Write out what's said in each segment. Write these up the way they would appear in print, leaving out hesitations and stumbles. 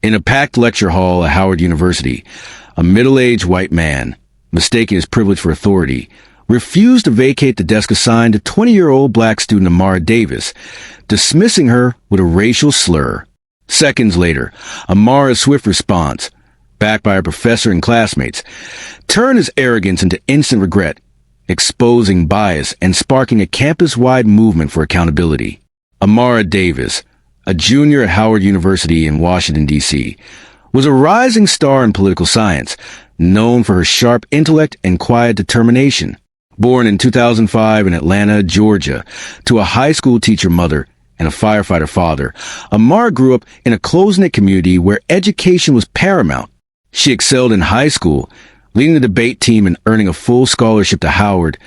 In a packed lecture hall at Howard University, a middle-aged white man, mistaking his privilege for authority, refused to vacate the desk assigned to 20-year-old black student Amara Davis, dismissing her with a racial slur. Seconds later, Amara's swift response, backed by her professor and classmates, turned his arrogance into instant regret, exposing bias and sparking a campus-wide movement for accountability. Amara Davis, a junior at Howard University in Washington, D.C., was a rising star in political science, known for her sharp intellect and quiet determination. Born in 2005 in Atlanta, Georgia, to a high school teacher mother and a firefighter father, Amara grew up in a close-knit community where education was paramount. She excelled in high school, leading the debate team and earning a full scholarship to Howard,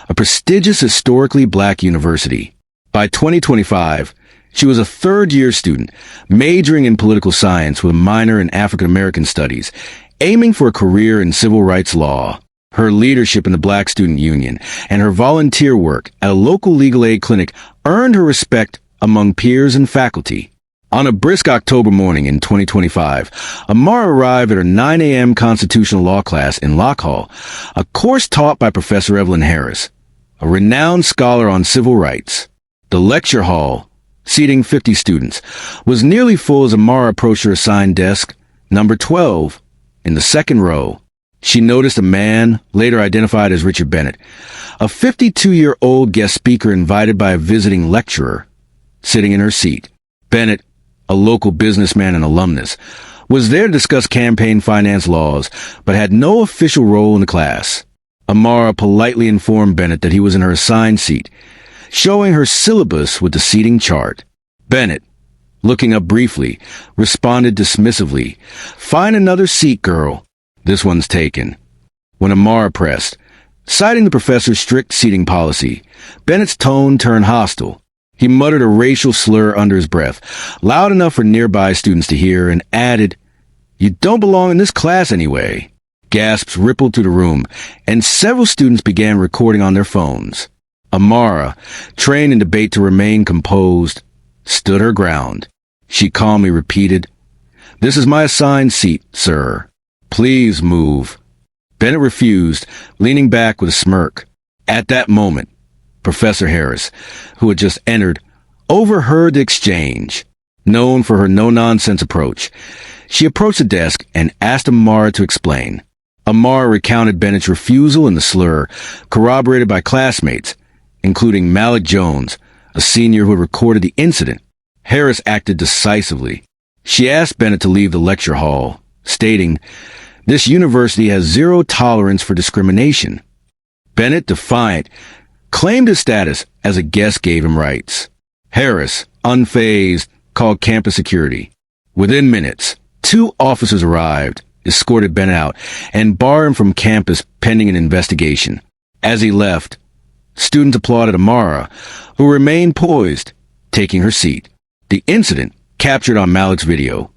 a prestigious historically black university. By 2025, she was a third-year student, majoring in political science with a minor in African American studies, aiming for a career in civil rights law. Her leadership in the Black Student Union and her volunteer work at a local legal aid clinic earned her respect among peers and faculty. On a brisk October morning in 2025, Amara arrived at her 9 a.m. constitutional law class in Locke Hall, a course taught by Professor Evelyn Harris, a renowned scholar on civil rights. The lecture hall, seating 50 students, was nearly full as Amara approached her assigned desk, number 12, in the second row. She noticed a man, later identified as Richard Bennett, a 52-year-old guest speaker invited by a visiting lecturer, sitting in her seat. Bennett, a local businessman and alumnus, was there to discuss campaign finance laws, but had no official role in the class. Amara politely informed Bennett that he was in her assigned seat, showing her syllabus with the seating chart. Bennett, looking up briefly, responded dismissively, "Find another seat, girl. This one's taken." When Amara pressed, citing the professor's strict seating policy, Bennett's tone turned hostile. He muttered a racial slur under his breath, loud enough for nearby students to hear, and added, "You don't belong in this class anyway." Gasps rippled through the room, and several students began recording on their phones. Amara, trained in debate to remain composed, stood her ground. She calmly repeated, "This is my assigned seat, sir. Please move." Bennett refused, leaning back with a smirk. At that moment, Professor Harris, who had just entered, overheard the exchange. Known for her no-nonsense approach, she approached the desk and asked Amara to explain. Amara recounted Bennett's refusal and the slur, corroborated by classmates, including Malik Jones, a senior who had recorded the incident. Harris acted decisively. She asked Bennett to leave the lecture hall, stating, "This university has zero tolerance for discrimination." Bennett, defiant, claimed his status as a guest gave him rights. Harris, unfazed, called campus security. Within minutes, 2 officers arrived, escorted Bennett out, and barred him from campus pending an investigation. As he left, students applauded Amara, who remained poised, taking her seat. The incident, captured on Malik's video,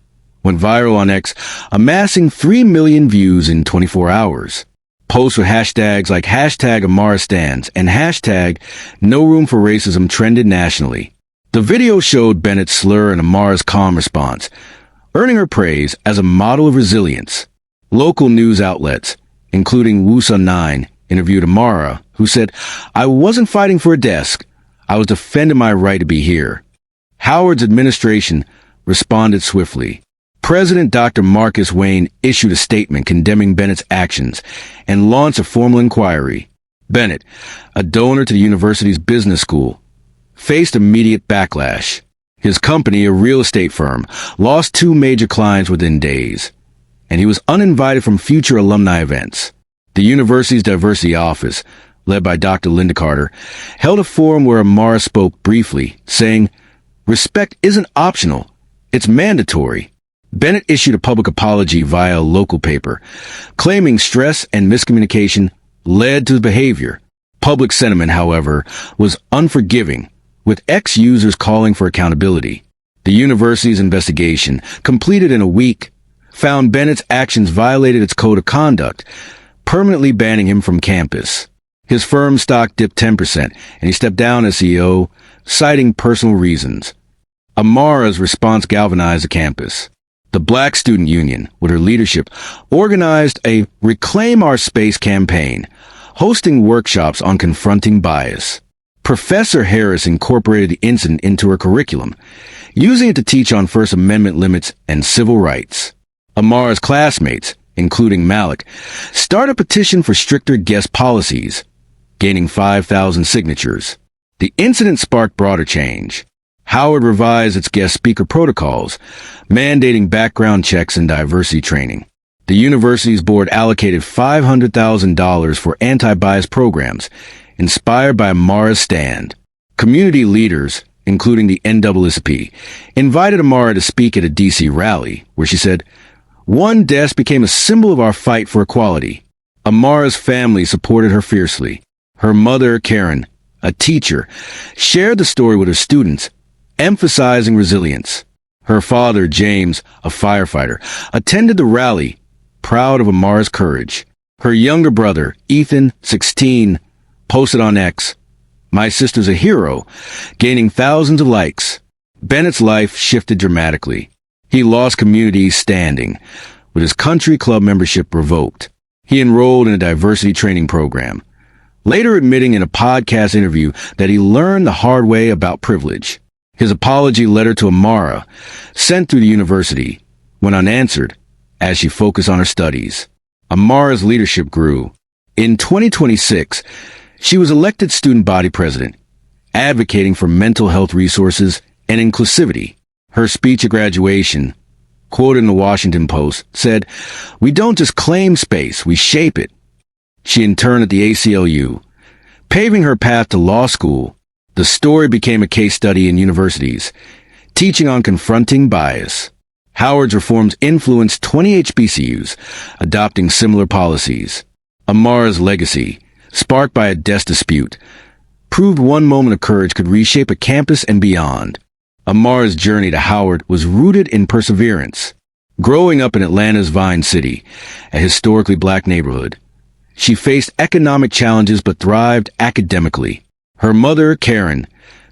went viral on X, amassing 3 million views in 24 hours. Posts with hashtags like hashtag Amara Stands and hashtag No Room for Racism trended nationally. The video showed Bennett's slur and Amara's calm response, earning her praise as a model of resilience. Local news outlets, including Wusa 9, interviewed Amara, who said, "I wasn't fighting for a desk. I was defending my right to be here." Howard's administration responded swiftly. President Dr. Marcus Wayne issued a statement condemning Bennett's actions and launched a formal inquiry. Bennett, a donor to the university's business school, faced immediate backlash. His company, a real estate firm, lost 2 major clients within days, and he was uninvited from future alumni events. The university's diversity office, led by Dr. Linda Carter, held a forum where Amara spoke briefly, saying, "Respect isn't optional, it's mandatory." Bennett issued a public apology via a local paper, claiming stress and miscommunication led to the behavior. Public sentiment, however, was unforgiving, with ex-users calling for accountability. The university's investigation, completed in a week, found Bennett's actions violated its code of conduct, permanently banning him from campus. His firm's stock dipped 10%, and he stepped down as CEO, citing personal reasons. Amara's response galvanized the campus. The Black Student Union, with her leadership, organized a Reclaim Our Space campaign, hosting workshops on confronting bias. Professor Harris incorporated the incident into her curriculum, using it to teach on First Amendment limits and civil rights. Amar's classmates, including Malik, started a petition for stricter guest policies, gaining 5,000 signatures. The incident sparked broader change. Howard revised its guest speaker protocols, mandating background checks and diversity training. The university's board allocated $500,000 for anti-bias programs, inspired by Amara's stand. Community leaders, including the NAACP, invited Amara to speak at a D.C. rally, where she said, "One desk became a symbol of our fight for equality." Amara's family supported her fiercely. Her mother, Karen, a teacher, shared the story with her students, emphasizing resilience. Her father, James, a firefighter, attended the rally, proud of Amara's courage. Her younger brother, Ethan, 16, posted on X, "My sister's a hero," gaining thousands of likes. Bennett's life shifted dramatically. He lost community standing, with his country club membership revoked. He enrolled in a diversity training program, later admitting in a podcast interview that he learned the hard way about privilege. His apology letter to Amara, sent through the university, went unanswered as she focused on her studies. Amara's leadership grew. In 2026, she was elected student body president, advocating for mental health resources and inclusivity. Her speech at graduation, quoted in the Washington Post, said, "We don't just claim space, we shape it." She interned at the ACLU, paving her path to law school. The story became a case study in universities, teaching on confronting bias. Howard's reforms influenced 20 HBCUs, adopting similar policies. Amara's legacy, sparked by a desk dispute, proved one moment of courage could reshape a campus and beyond. Amara's journey to Howard was rooted in perseverance. Growing up in Atlanta's Vine City, a historically black neighborhood, she faced economic challenges but thrived academically. Her mother, Karen,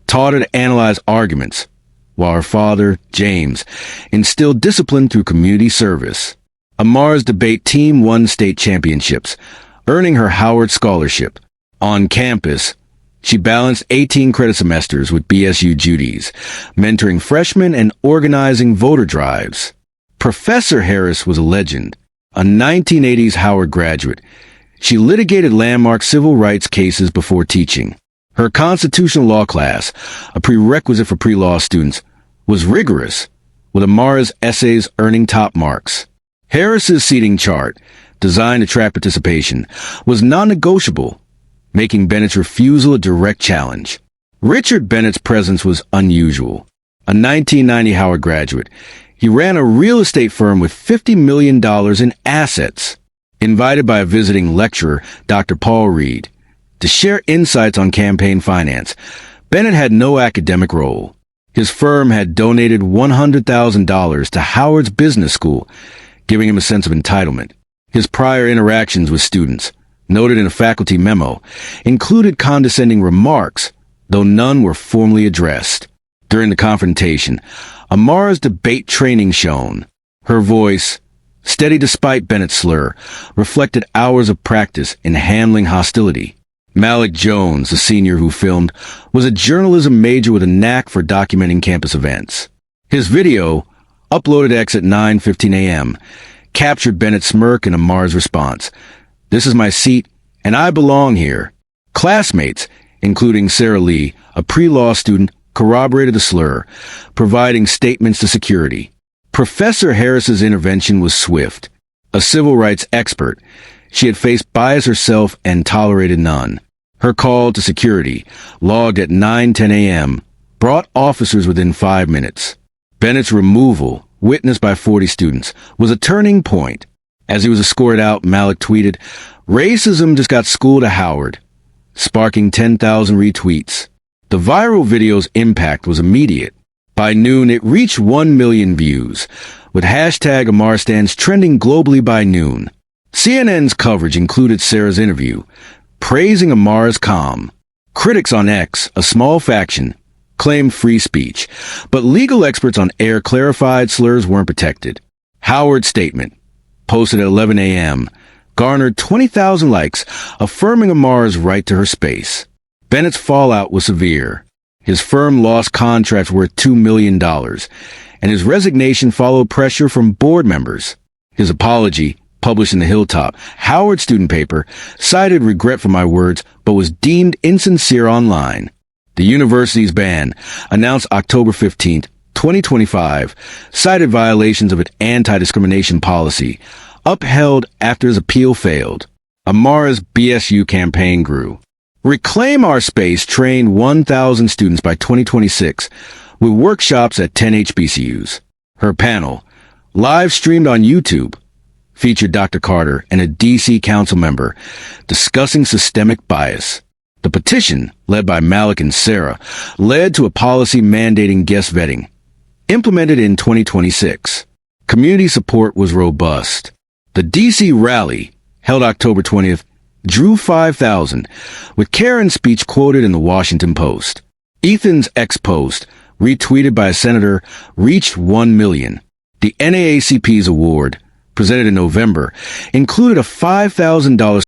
taught her to analyze arguments, while her father, James, instilled discipline through community service. Amara's debate team won state championships, earning her Howard Scholarship. On campus, she balanced 18 credit semesters with BSU duties, mentoring freshmen and organizing voter drives. Professor Harris was a legend, a 1980s Howard graduate. She litigated landmark civil rights cases before teaching. Her constitutional law class, a prerequisite for pre-law students, was rigorous, with Amara's essays earning top marks. Harris's seating chart, designed to track participation, was non-negotiable, making Bennett's refusal a direct challenge. Richard Bennett's presence was unusual. A 1990 Howard graduate, he ran a real estate firm with $50 million in assets. Invited by a visiting lecturer, Dr. Paul Reed, to share insights on campaign finance, Bennett had no academic role. His firm had donated $100,000 to Howard's business school, giving him a sense of entitlement. His prior interactions with students, noted in a faculty memo, included condescending remarks, though none were formally addressed. During the confrontation, Amara's debate training shone. Her voice, steady despite Bennett's slur, reflected hours of practice in handling hostility. Malik Jones, the senior who filmed, was a journalism major with a knack for documenting campus events. His video, uploaded to X at 9:15 a.m., captured Bennett's smirk and Amar's response. "This is my seat, and I belong here." Classmates, including Sarah Lee, a pre-law student, corroborated the slur, providing statements to security. Professor Harris's intervention was swift. A civil rights expert, she had faced bias herself and tolerated none. Her call to security, logged at 9:10 a.m., brought officers within 5 minutes. Bennett's removal, witnessed by 40 students, was a turning point. As he was escorted out, Malik tweeted, "Racism just got schooled to Howard," sparking 10,000 retweets. The viral video's impact was immediate. By noon, it reached 1 million views, with hashtag AmarStans trending globally by noon. CNN's coverage included Sarah's interview, praising Amar's calm. Critics on X, a small faction, claimed free speech, but legal experts on air clarified slurs weren't protected. Howard's statement, posted at 11 a.m., garnered 20,000 likes, affirming Amar's right to her space. Bennett's fallout was severe. His firm lost contracts worth $2 million, and his resignation followed pressure from board members. His apology, published in the Hilltop, Howard student paper, cited regret for my words, but was deemed insincere online. The university's ban, announced October 15, 2025, cited violations of its anti-discrimination policy, upheld after his appeal failed. Amar's BSU campaign grew. Reclaim Our Space trained 1,000 students by 2026 with workshops at 10 HBCUs. Her panel, live streamed on YouTube, featured Dr. Carter and a D.C. council member discussing systemic bias. The petition, led by Malik and Sarah, led to a policy mandating guest vetting, implemented in 2026. Community support was robust. The D.C. rally, held October 20th, drew 5,000, with Karen's speech quoted in the Washington Post. Ethan's ex-post, retweeted by a senator, reached 1 million. The NAACP's award, presented in November, included a $5,000